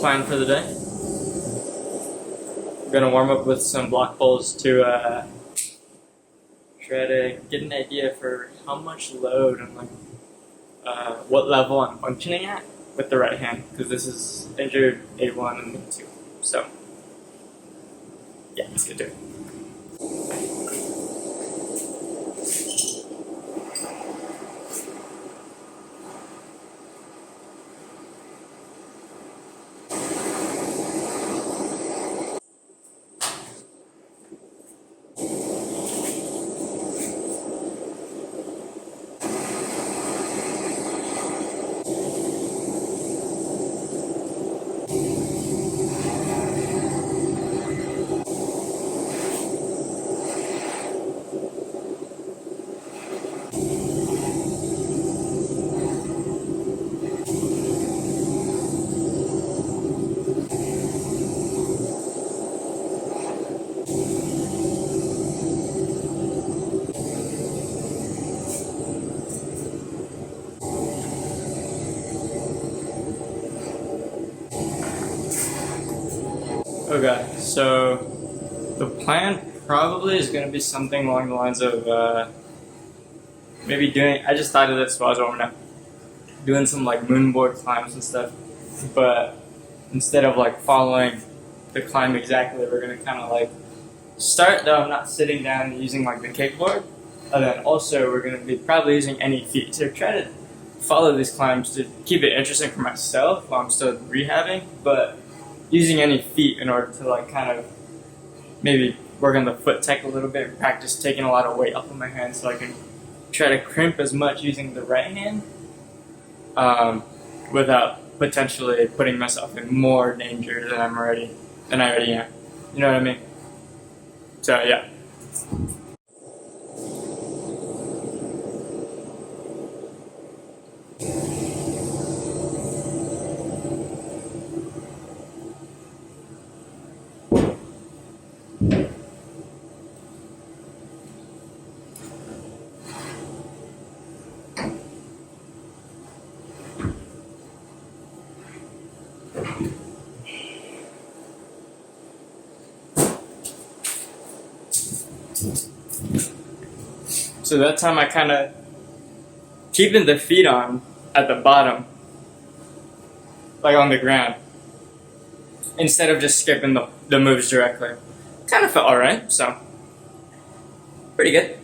plan for the day. I'm gonna warm up with some block pulls to try to get an idea for how much load and like what level I'm functioning at with the right hand, because this is injured A1 and A2. So yeah, let's get to it. Okay, so the plan probably is going to be something along the lines of maybe doing, I just thought of this while I was warming up, doing some like moonboard climbs and stuff, but instead of like following the climb exactly, we're going to kind of like start though I'm not sitting down and using like the kickboard, and then also we're going to be probably using any feet to try to follow these climbs to keep it interesting for myself while I'm still rehabbing, but using any feet in order to like kind of maybe work on the foot tech a little bit and practice taking a lot of weight off of my hands so I can try to crimp as much using the right hand without potentially putting myself in more danger than I already am. You know what I mean? So yeah. So that time I kind of keeping the feet on at the bottom, like on the ground, instead of just skipping the moves directly. Kind of felt alright, so pretty good.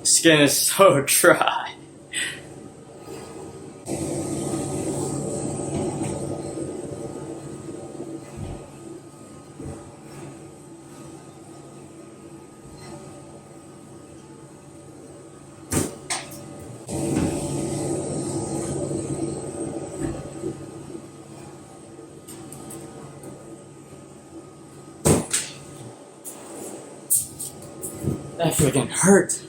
Skin is so dry. That freaking hurt.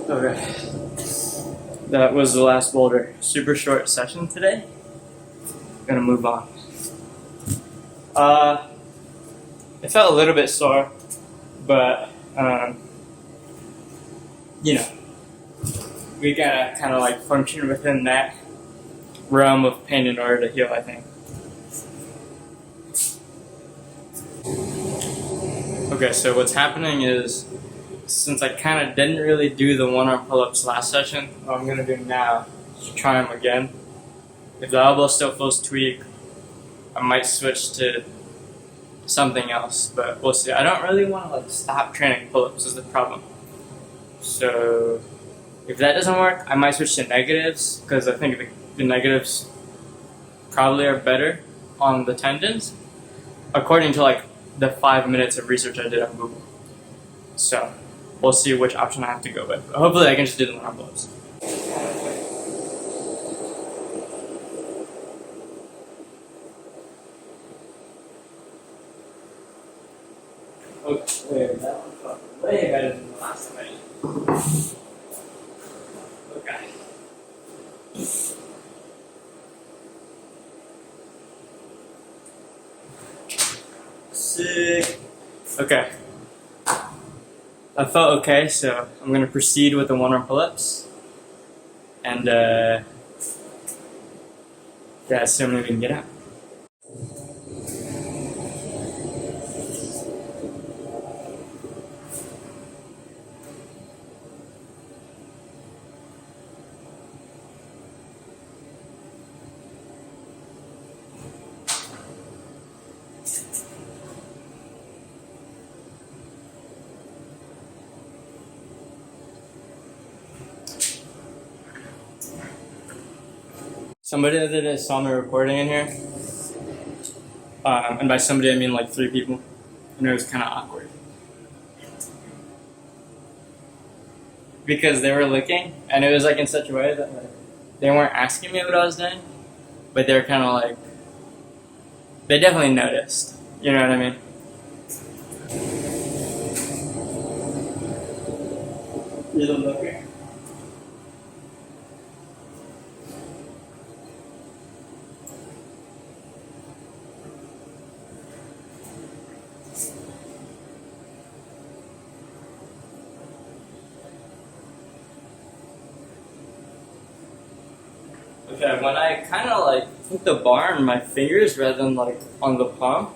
Okay, that was the last boulder. Super short session today. Gonna move on. It felt a little bit sore, but you know, we gotta kind of like function within that realm of pain in order to heal, I think. Okay, so what's happening is, since I kind of didn't really do the one-arm pull-ups last session, what I'm going to do now is try them again. If the elbow still feels tweaked, I might switch to something else, but we'll see. I don't really want to like stop training pull-ups is the problem. So if that doesn't work, I might switch to negatives, because I think the negatives probably are better on the tendons, according to like the 5 minutes of research I did on Google. So we'll see which option I have to go with. But hopefully I can just do the one-arm pull-ups. Okay, that one felt way better than the last time I did. Okay. Sick. Okay. That felt okay, so I'm going to proceed with the one-arm pull-ups. And, yeah, assuming we can get out. Somebody the other day saw me recording in here, and by somebody I mean like 3 people, and it was kind of awkward. Because they were looking, and it was like in such a way that like, they weren't asking me what I was doing, but they were kind of like, they definitely noticed, you know what I mean? You're the looker? Okay, when I kind of like put the bar on my fingers rather than like on the palm,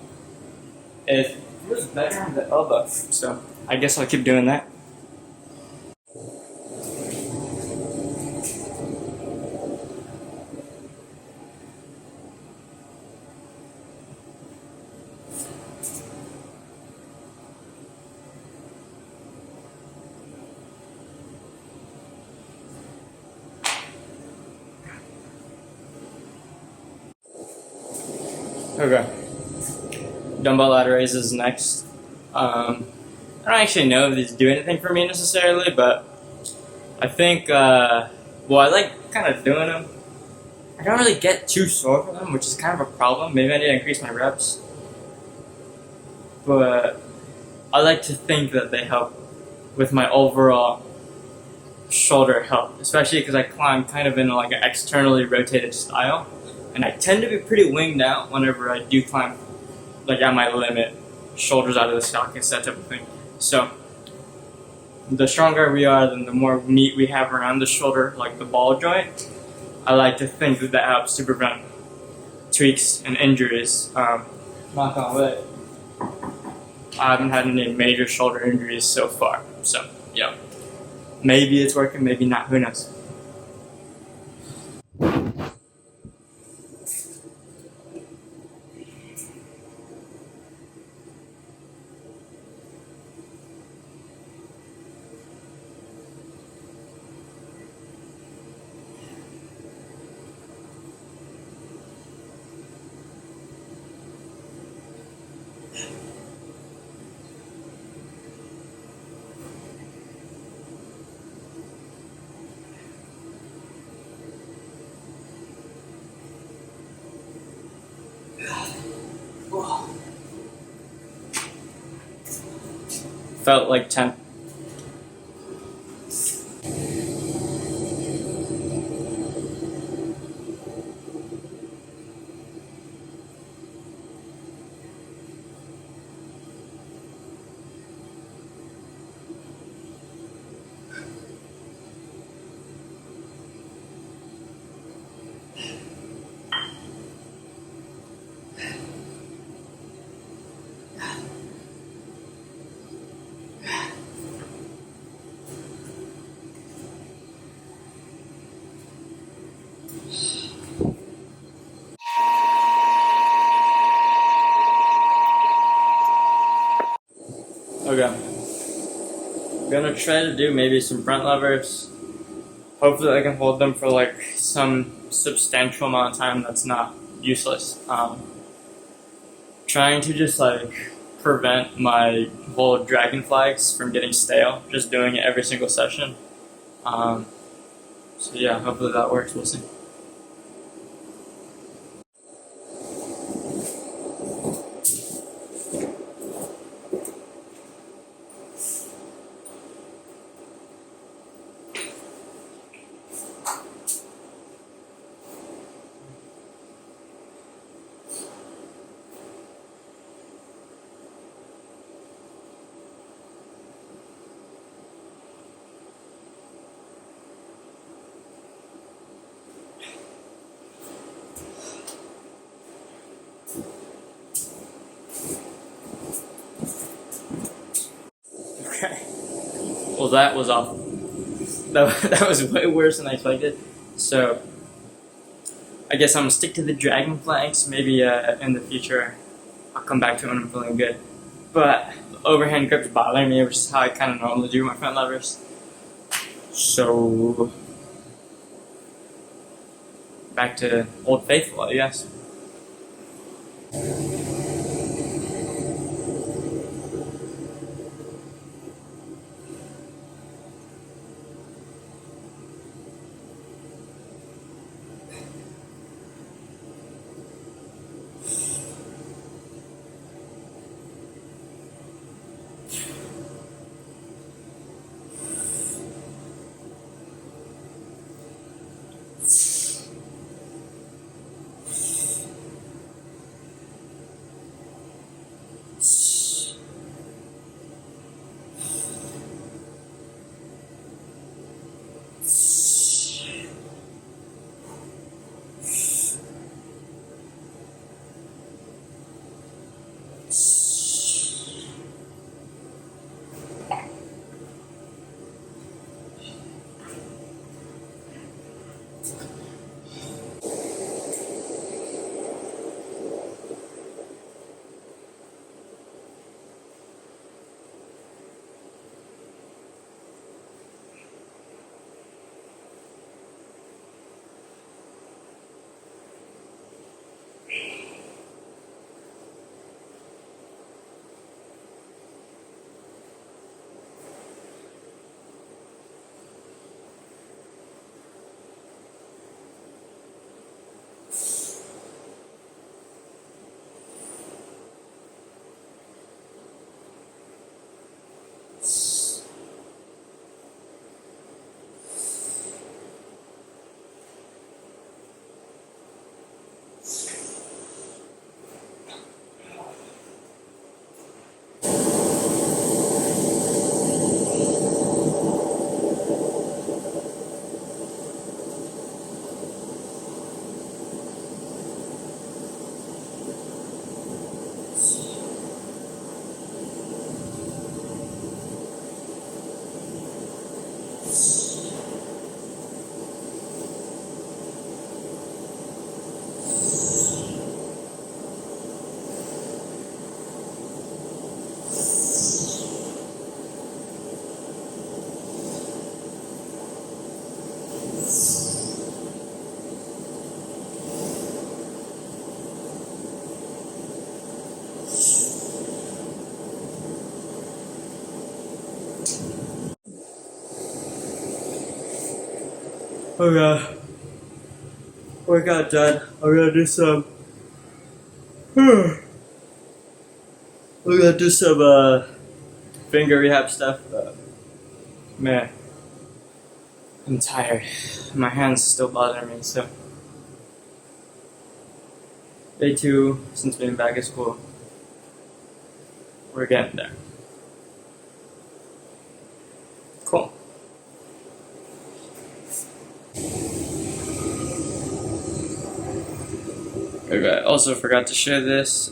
it feels better on the elbow. So I guess I'll keep doing that. Okay. Dumbbell ladder raises next. I don't actually know if these do anything for me necessarily, but I think, well, I like kind of doing them. I don't really get too sore from them, which is kind of a problem. Maybe I need to increase my reps. But I like to think that they help with my overall shoulder health, especially because I climb kind of in like an externally rotated style. And I tend to be pretty winged out whenever I do climb, like at my limit, shoulders out of the sockets, that type of thing. So the stronger we are, then the more meat we have around the shoulder, like the ball joint. I like to think that that helps to prevent tweaks and injuries. Knock on wood. I haven't had any major shoulder injuries so far. So, yeah. Maybe it's working, maybe not, who knows. felt like 10. Okay. I'm gonna try to do maybe some front levers. Hopefully I can hold them for like some substantial amount of time that's not useless. Trying to just like prevent my whole dragon flags from getting stale, just doing it every single session. So yeah, hopefully that works, we'll see. Okay. Well, that was awful. That was way worse than I expected. So, I guess I'm gonna stick to the dragon flags. Maybe in the future, I'll come back to it when I'm feeling good. But the overhand grip's bothering me, which is how I kind of normally do my front levers. So, back to Old Faithful, I guess. Okay. Workout done. I'm gonna do some. We're gonna do some finger rehab stuff. Man, I'm tired. My hand's still bothering me. So, day 2 since being back at school. We're getting there. Cool. Okay, I also forgot to share this.